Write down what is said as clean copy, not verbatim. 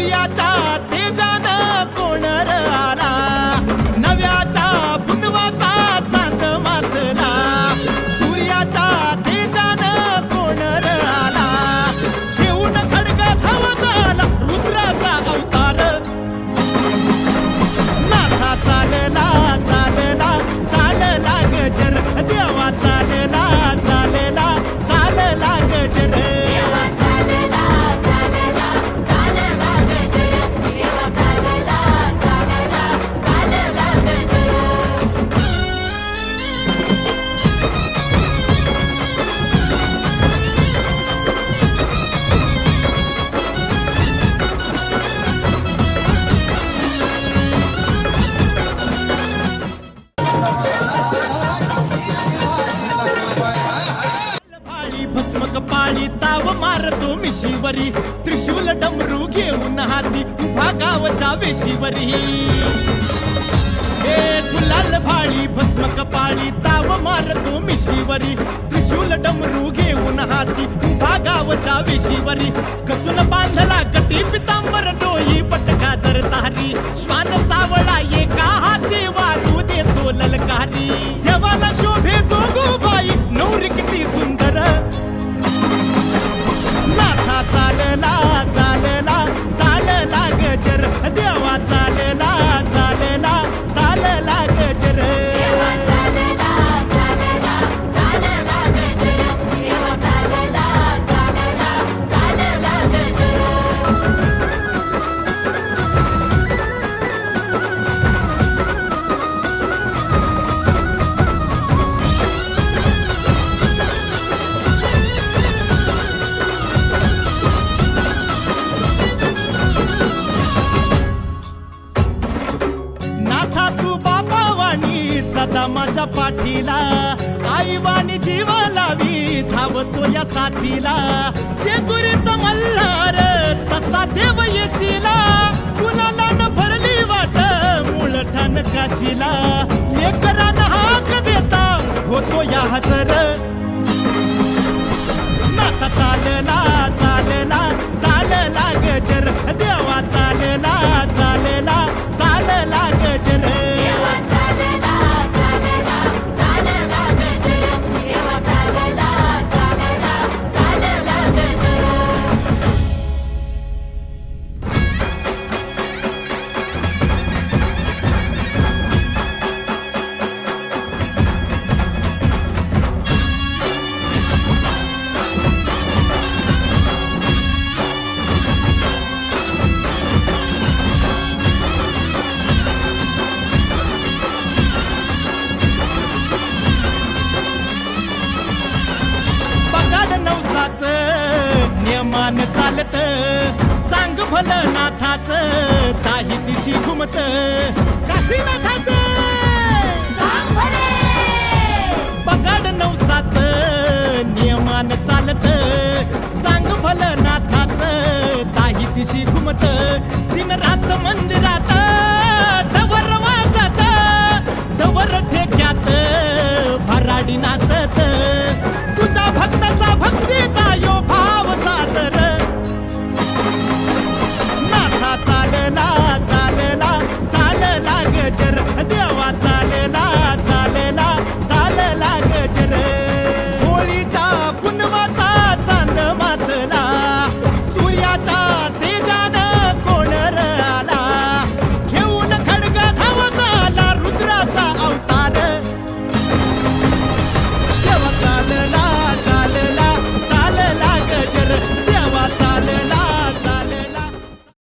सूर्याच्या तेजानं कोण र आला, नव्याच्या फुटवाचा चांद मातला. सूर्याच्या तेजानं कोण र आला, घेऊन खड्ग धावत आला रुद्राचा अवतार. नाथा चालला चालला चालला गजर, देवा चालला चालला चालला गजर. भस्मक पाळी ताव मारतो मिशीवरी, त्रिशूल डमरू घेऊन हाती उभा गावच्या वेशीवरी. हे गुलाल भाळी भस्मक पाळी ताव मारतो मिशीवरी, त्रिशूल डमरू घेऊन हाती उभा गावच्या वेशीवरी. कसून बांधला कटी पितांबर डोई पटका जर तारी, श्वान सावळा एका हाती वाजू देतो ललकारी. देवाला शोभे जोगूबाई नवरी किती सुंदर, नाथा चालला चालला चालला गजर, देवा चालला चालला चालला गजर. नाथा तू बापावाणी सदा माझ्या पाठीला, आईवाणी जीव लावी धावतो या साथीला. जेजुरीत मल्हार तसा देव येशीला, कुणाला न भरली वाट मूळ ठाण काशीला. लेकरांना हाक देता होतो या हजर, नाथा चालला चालला चालला गजर, देवा चालला चालला चालला गजर. नियमान चालत सांग भलं नाथाच, काही दिशी घुमत काशीनाथाच. बगाड नवसाचं